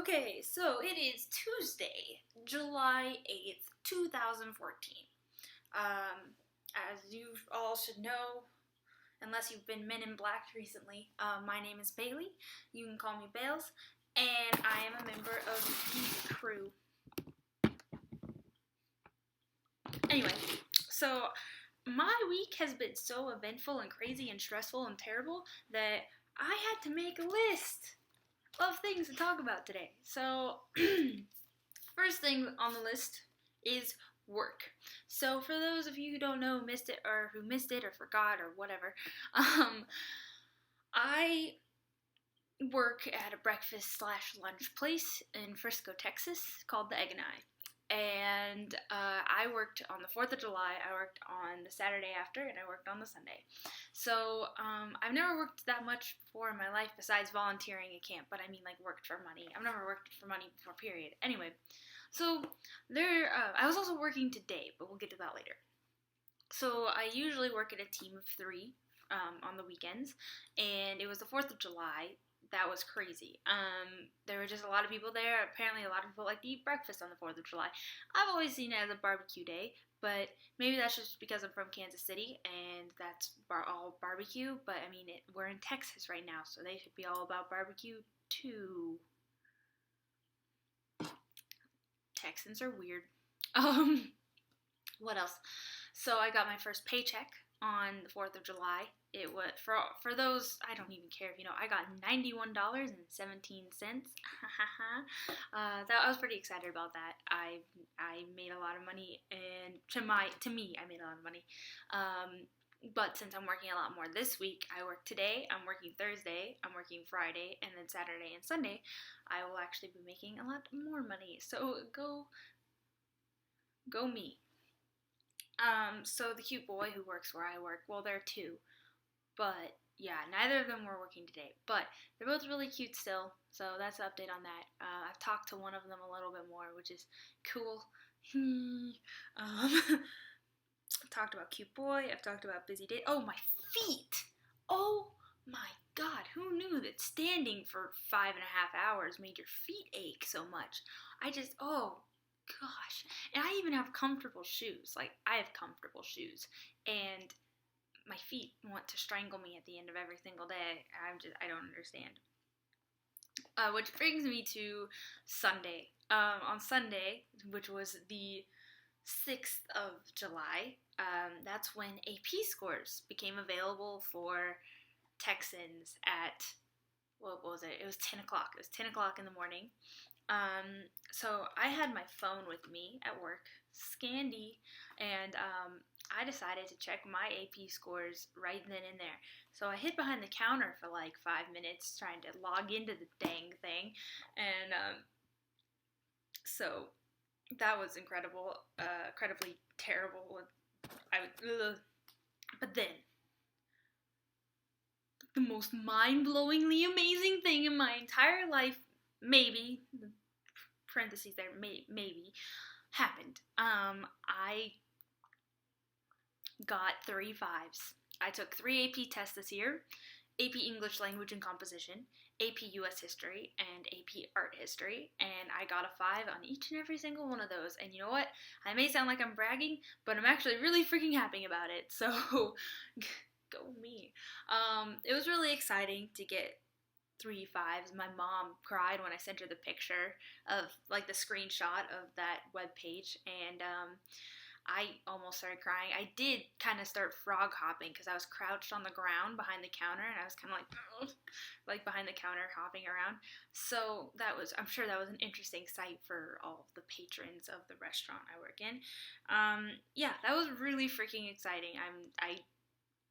Okay, so it is Tuesday, July 8th, 2014. As you all should know, unless you've been Men in Black recently, my name is Baleigh. You can call me Bales, and I am a member of the crew. Anyway, so my week has been so eventful and crazy and stressful and terrible that I had to make a list of things to talk about today. So, first thing on the list is work. So, for those of you who don't know, missed it, or who missed it, or forgot, or whatever, I work at a breakfast / lunch place in Frisco, Texas, called the Egg and I. And I worked on the 4th of July, I worked on the Saturday after, and I worked on the Sunday. So I've never worked that much before in my life besides volunteering at camp, but I mean like worked for money. I've never worked for money before, period. Anyway, so I was also working today, but we'll get to that later. So I usually work at a team of 3 on the weekends, and it was the 4th of July. That was crazy. There were just a lot of people there. Apparently, a lot of people like to eat breakfast on the 4th of July. I've always seen it as a barbecue day, but maybe that's just because I'm from Kansas City and that's all barbecue. But I mean, we're in Texas right now, so they should be all about barbecue too. Texans are weird. What else? So I got my first paycheck on the 4th of July. It was, for those, I don't even care if you know, I got $91.17. I was pretty excited about that. I made a lot of money, and to me, I made a lot of money. But since I'm working a lot more this week, I work today, I'm working Thursday, I'm working Friday, and then Saturday and Sunday, I will actually be making a lot more money. So go me. So the cute boy who works where I work, well, there are 2. But, yeah, neither of them were working today. But they're both really cute still, so that's an update on that. I've talked to one of them a little bit more, which is cool. I've talked about cute boy, I've talked about busy day. Oh, my feet! Oh, my God, who knew that standing for 5.5 hours made your feet ache so much? Oh, gosh. And I even have comfortable shoes. Like, I have comfortable shoes. And my feet want to strangle me at the end of every single day. I don't understand. Which brings me to Sunday. On Sunday, which was the 6th of July, that's when AP scores became available for Texans at, what was it? It was 10 o'clock. It was 10 o'clock in the morning. So I had my phone with me at work, Scandy, and I decided to check my AP scores right then and there. So I hid behind the counter for like 5 minutes trying to log into the dang thing, and so that was incredibly terrible. But then the most mind-blowingly amazing thing in my entire life, maybe, parentheses there, maybe, happened. I got 3 5s. I took 3 AP tests this year: AP English Language and Composition, AP US History, and AP Art History, and I got a 5 on each and every single one of those. And you know what? I may sound like I'm bragging, but I'm actually really freaking happy about it. So, go me. It was really exciting to get 3 5s. My mom cried when I sent her the picture of, like, the screenshot of that web page, and I almost started crying. I did kind of start frog hopping because I was crouched on the ground behind the counter, and I was kind of like behind the counter hopping around. So I'm sure that was an interesting sight for all the patrons of the restaurant I work in. Yeah, that was really freaking exciting. I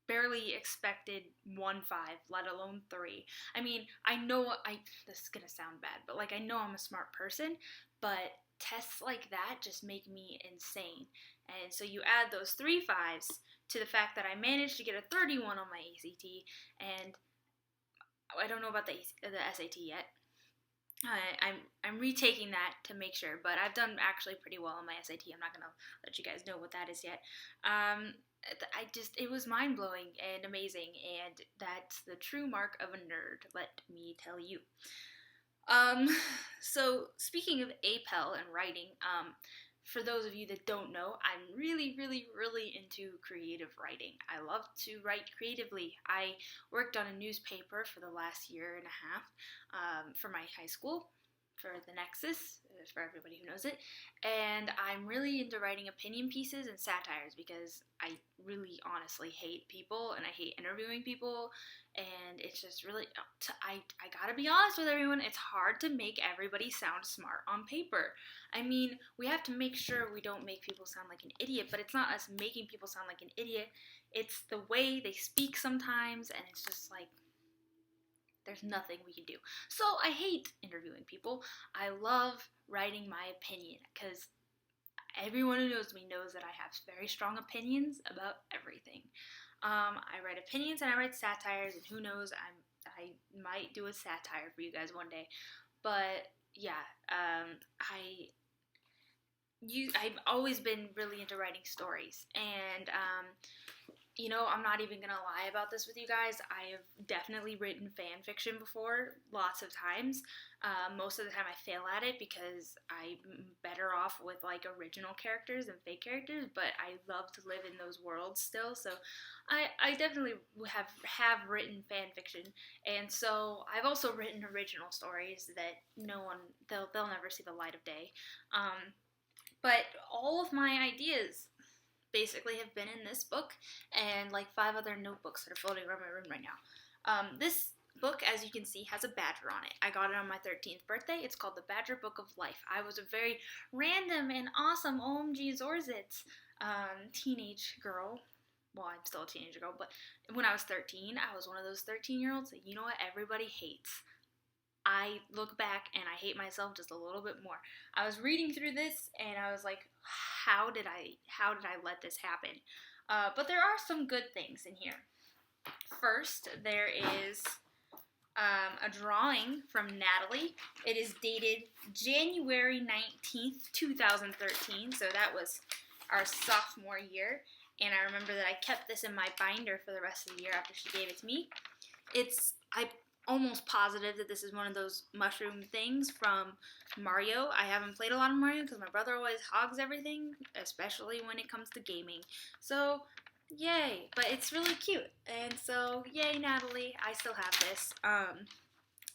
barely expected 1 5, let alone 3. I mean, this is gonna sound bad, but like, I know I'm a smart person, but tests like that just make me insane. And so you add those 3 5s to the fact that I managed to get a 31 on my ACT, and I don't know about the SAT yet. I'm retaking that to make sure, but I've done actually pretty well on my SAT. I'm not gonna let you guys know what that is yet. It was mind-blowing and amazing, and that's the true mark of a nerd, let me tell you. Um, so speaking of APEL and writing, for those of you that don't know, I'm really, really, really into creative writing. I love to write creatively. I worked on a newspaper for the last year and a half for my high school, for the Nexus, for everybody who knows it. And I'm really into writing opinion pieces and satires because I really honestly hate people and I hate interviewing people. And it's just really, I gotta be honest with everyone, it's hard to make everybody sound smart on paper. I mean, we have to make sure we don't make people sound like an idiot, but it's not us making people sound like an idiot. It's the way they speak sometimes, and it's just like, there's nothing we can do. So I hate interviewing people. I love writing my opinion because everyone who knows me knows that I have very strong opinions about everything. I write opinions and I write satires, and who knows, I might do a satire for you guys one day. But yeah, I've always been really into writing stories, and I'm not even gonna lie about this with you guys. I have definitely written fan fiction before, lots of times. Most of the time, I fail at it because I'm better off with like original characters than fake characters. But I love to live in those worlds still, so I definitely have written fan fiction, and so I've also written original stories that they'll never see the light of day. But all of my ideas basically have been in this book and like 5 other notebooks that are floating around my room right now. This book, as you can see, has a badger on it. I got it on my 13th birthday. It's called The Badger Book of Life. I was a very random and awesome OMG Zorzits teenage girl. Well, I'm still a teenage girl, but when I was 13, I was one of those 13-year-olds that, you know what, everybody hates. I look back and I hate myself just a little bit more. I was reading through this and I was like, how did I let this happen? But there are some good things in here. First, there is a drawing from Natalie. It is dated January 19th, 2013, so that was our sophomore year. And I remember that I kept this in my binder for the rest of the year after she gave it to me. I'm almost positive that this is one of those mushroom things from Mario. I haven't played a lot of Mario because my brother always hogs everything, especially when it comes to gaming. So, yay. But it's really cute. And so, yay, Natalie. I still have this.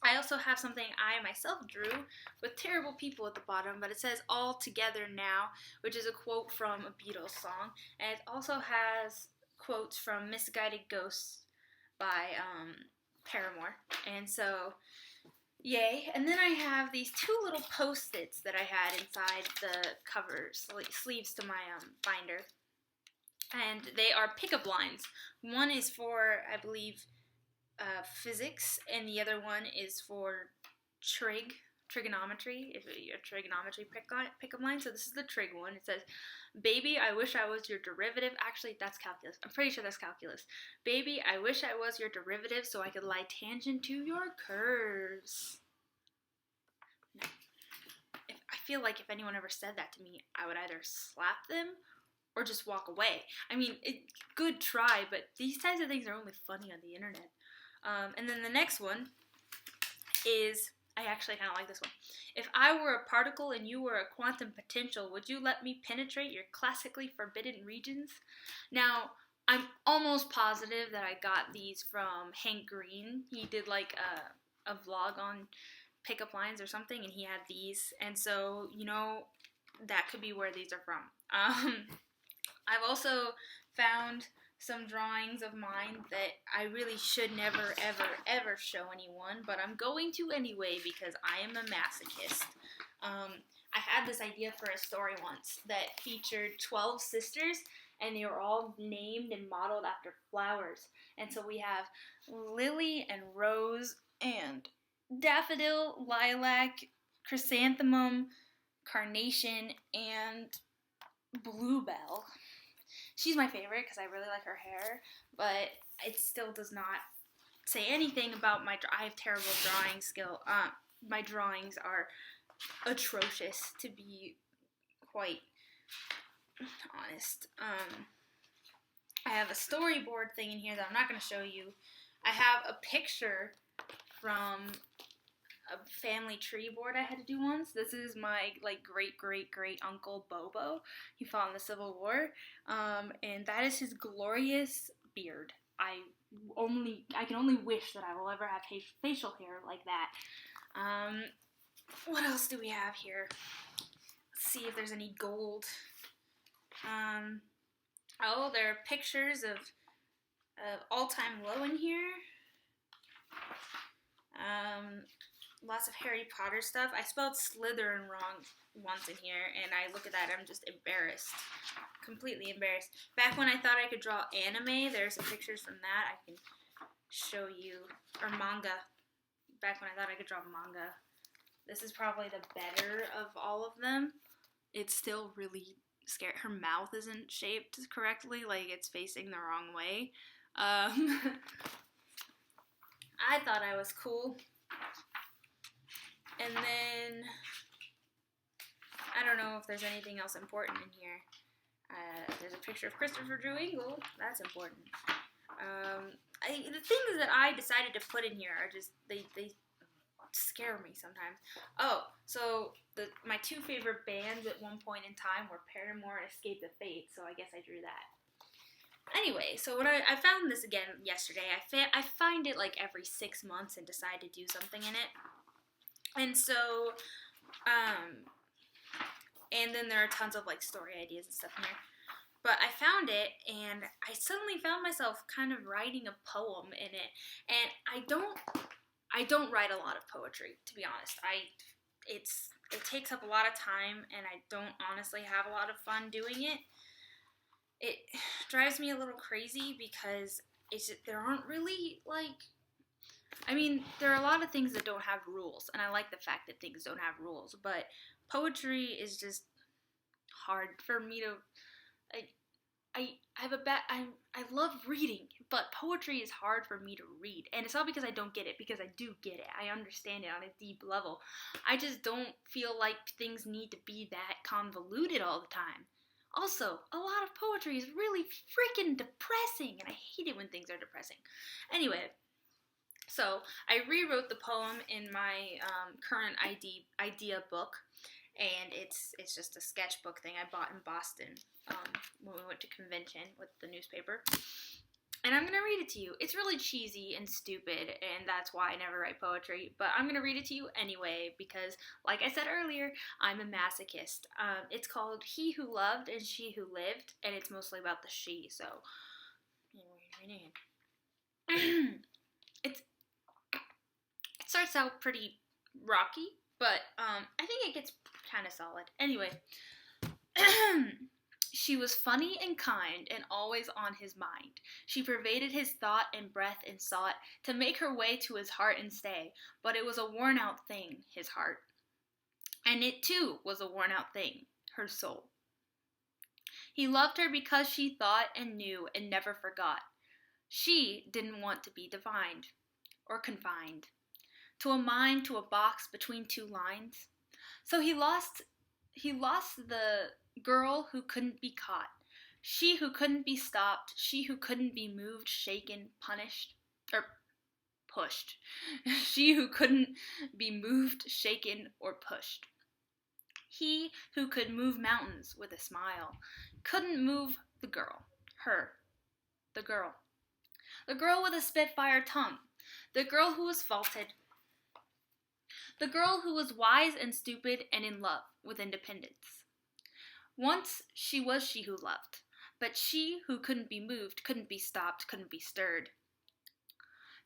I also have something I myself drew with terrible people at the bottom, but it says "all together now," which is a quote from a Beatles song. And it also has quotes from Misguided Ghosts by Paramore. And so, yay. And then I have these 2 little post-its that I had inside the covers, sleeves to my binder. And they are pickup lines. One is for, I believe, physics, and the other one is for trigonometry, if a trigonometry pickup line. So this is the trig one. It says, "Baby, I wish I was your derivative." Actually, that's calculus. I'm pretty sure that's calculus. "Baby, I wish I was your derivative so I could lie tangent to your curves." I feel like if anyone ever said that to me, I would either slap them or just walk away. I mean, good try, but these types of things are only funny on the internet. And then the next one is, I actually kind of like this one. "If I were a particle and you were a quantum potential, would you let me penetrate your classically forbidden regions?" Now, I'm almost positive that I got these from Hank Green. He did like a vlog on pickup lines or something, and he had these. And so, that could be where these are from. I've also found some drawings of mine that I really should never, ever, ever show anyone, but I'm going to anyway because I am a masochist. I had this idea for a story once that featured 12 sisters, and they were all named and modeled after flowers. And so we have Lily and Rose and Daffodil, Lilac, Chrysanthemum, Carnation, and Bluebell. She's my favorite because I really like her hair, but it still does not say anything about I have terrible drawing skill. My drawings are atrocious, to be quite honest. I have a storyboard thing in here that I'm not going to show you. I have a picture from a family tree board I had to do once. This is my like great uncle Bobo. He fought in the Civil War, and that is his glorious beard. I can only wish that I will ever have facial hair like that. What else do we have here? Let's see if there's any gold. Oh, there are pictures of all-time low in here. Lots of Harry Potter stuff. I spelled Slytherin wrong once in here, and I look at that, I'm just embarrassed. Completely embarrassed. Back when I thought I could draw anime, there's some pictures from that I can show you. Or manga. Back when I thought I could draw manga. This is probably the better of all of them. It's still really scary. Her mouth isn't shaped correctly, like it's facing the wrong way. I thought I was cool. And then, I don't know if there's anything else important in here. There's a picture of Christopher Drew Engel. That's important. The things that I decided to put in here are just, they scare me sometimes. Oh, so my two favorite bands at one point in time were Paramore and Escape the Fate, so I guess I drew that. Anyway, so when I found this again yesterday, I find it like every 6 months and decide to do something in it. And so, and then there are tons of like story ideas and stuff in here. But I found it, and I suddenly found myself kind of writing a poem in it. And I don't write a lot of poetry, to be honest. It takes up a lot of time, and I don't honestly have a lot of fun doing it. It drives me a little crazy because there aren't really, like, I mean, there are a lot of things that don't have rules, and I like the fact that things don't have rules, but poetry is just hard for me to, I love reading, but poetry is hard for me to read, and it's not because I don't get it, because I do get it. I understand it on a deep level. I just don't feel like things need to be that convoluted all the time. Also, a lot of poetry is really freaking depressing, and I hate it when things are depressing. Anyway, so I rewrote the poem in my current idea book, and it's just a sketchbook thing I bought in Boston when we went to convention with the newspaper. And I'm going to read it to you. It's really cheesy and stupid, and that's why I never write poetry. But I'm going to read it to you anyway because, like I said earlier, I'm a masochist. It's called He Who Loved and She Who Lived, and it's mostly about the she, so... It starts out pretty rocky, but I think it gets kind of solid. Anyway... She was funny and kind and always on his mind. She pervaded his thought and breath and sought to make her way to his heart and stay, but it was a worn-out thing, his heart. And it, too, was a worn-out thing, her soul. He loved her because she thought and knew and never forgot. She didn't want to be divined or confined to a mind, to a box between two lines. So he lost the girl who couldn't be caught, she who couldn't be stopped, she who couldn't be moved, shaken, punished, or pushed. She who couldn't be moved, shaken, or pushed. He who could move mountains with a smile couldn't move the girl, her, the girl. The girl with a spitfire tongue, the girl who was faulted, the girl who was wise and stupid and in love with independence. Once she was she who loved, but she who couldn't be moved, couldn't be stopped, couldn't be stirred.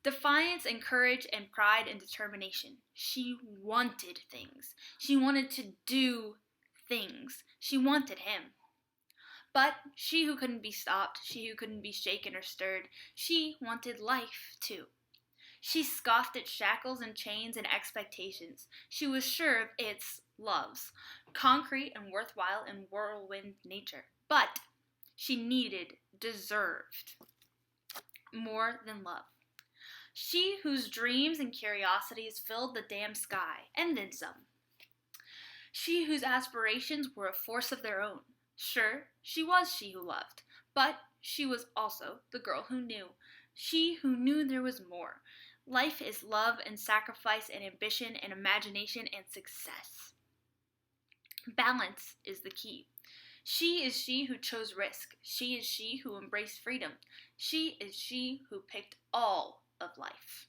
Defiance and courage and pride and determination. She wanted things. She wanted to do things. She wanted him. But she who couldn't be stopped, she who couldn't be shaken or stirred, she wanted life too. She scoffed at shackles and chains and expectations. She was sure of its loves, concrete and worthwhile in whirlwind nature. But she deserved more than love. She whose dreams and curiosities filled the damn sky, and then some. She whose aspirations were a force of their own. Sure, she was she who loved, but she was also the girl who knew. She who knew there was more. Life is love and sacrifice and ambition and imagination and success. Balance is the key. She is she who chose risk. She is she who embraced freedom. She is she who picked all of life.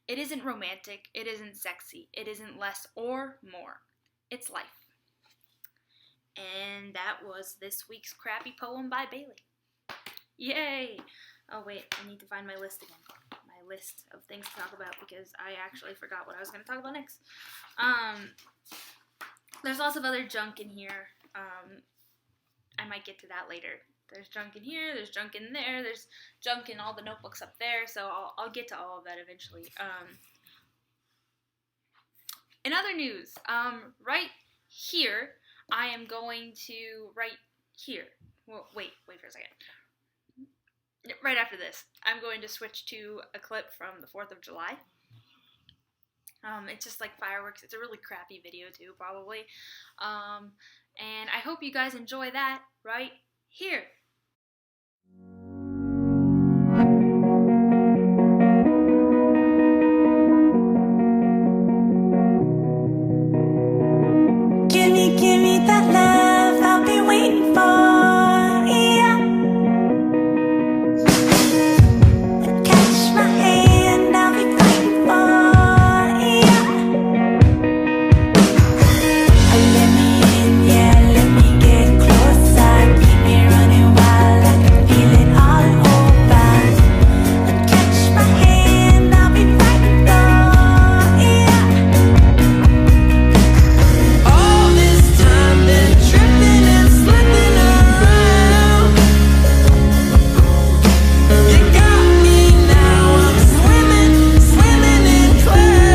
It isn't romantic. It isn't sexy. It isn't less or more. It's life. And that was this week's crappy poem by Baleigh. Yay! Oh wait, I need to find my list again. My list of things to talk about because I actually forgot what I was going to talk about next. There's lots of other junk in here. I might get to that later. There's junk in here, there's junk in there, there's junk in all the notebooks up there, so I'll get to all of that eventually. In other news, right here, I am going to, right here, well, wait for a second. Right after this, I'm going to switch to a clip from the 4th of July. It's just like fireworks. It's a really crappy video too, probably. And I hope you guys enjoy that right here. Give me that love I've been waiting for, yeah. Catch my hand, I'll be fighting for, yeah. Let me in, yeah, let me get closer. Keep me running wild, I can feel it all over. Catch my hand, I'll be fighting for, yeah. All this time been tripping and slipping around. You got me now, I'm swimming in clouds.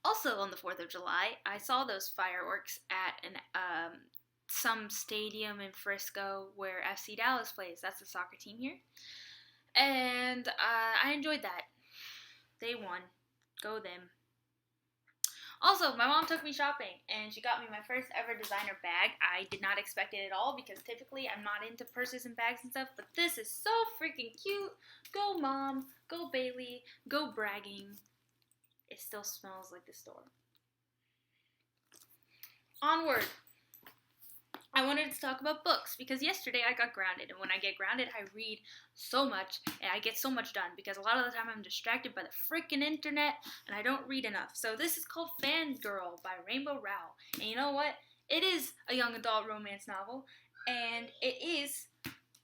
Also on the 4th of July, I saw those fireworks at some stadium in Frisco where FC Dallas plays. That's the soccer team here. And I enjoyed that. They won. Go them. Also, my mom took me shopping, and she got me my first ever designer bag. I did not expect it at all, because typically I'm not into purses and bags and stuff, but this is so freaking cute. Go Mom. Go Baleigh. Go bragging. It still smells like the store. Onward. I wanted to talk about books because yesterday I got grounded, and when I get grounded, I read so much and I get so much done because a lot of the time I'm distracted by the freaking internet and I don't read enough. So this is called Fangirl by Rainbow Rowell, and you know what? It is a young adult romance novel, and it is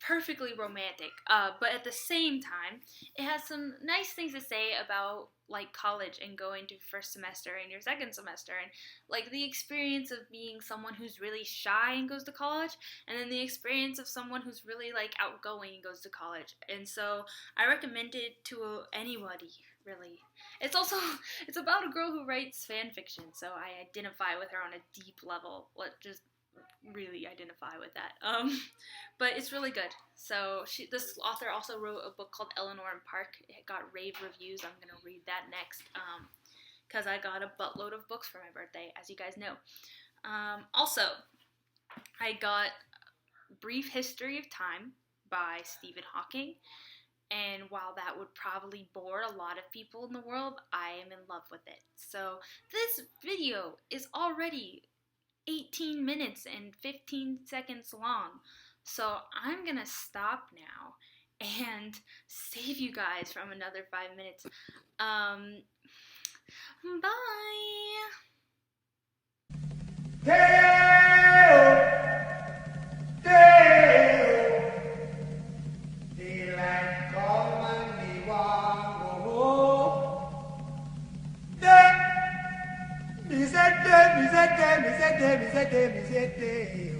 perfectly romantic, but at the same time, it has some nice things to say about like college and going to first semester and your second semester, and like the experience of being someone who's really shy and goes to college, and then the experience of someone who's really like outgoing and goes to college. And so I recommend it to anybody, really. It's about a girl who writes fan fiction, so I identify with her on a deep level. Just really identify with that. But it's really good. So this author also wrote a book called Eleanor and Park. It got rave reviews. I'm gonna read that next because I got a buttload of books for my birthday, as you guys know. Also, I got Brief History of Time by Stephen Hawking. And while that would probably bore a lot of people in the world, I am in love with it. So this video is already 18 minutes and 15 seconds long. So I'm gonna stop now and save you guys from another 5 minutes. Bye! Daylight come and me want go home. Me say day.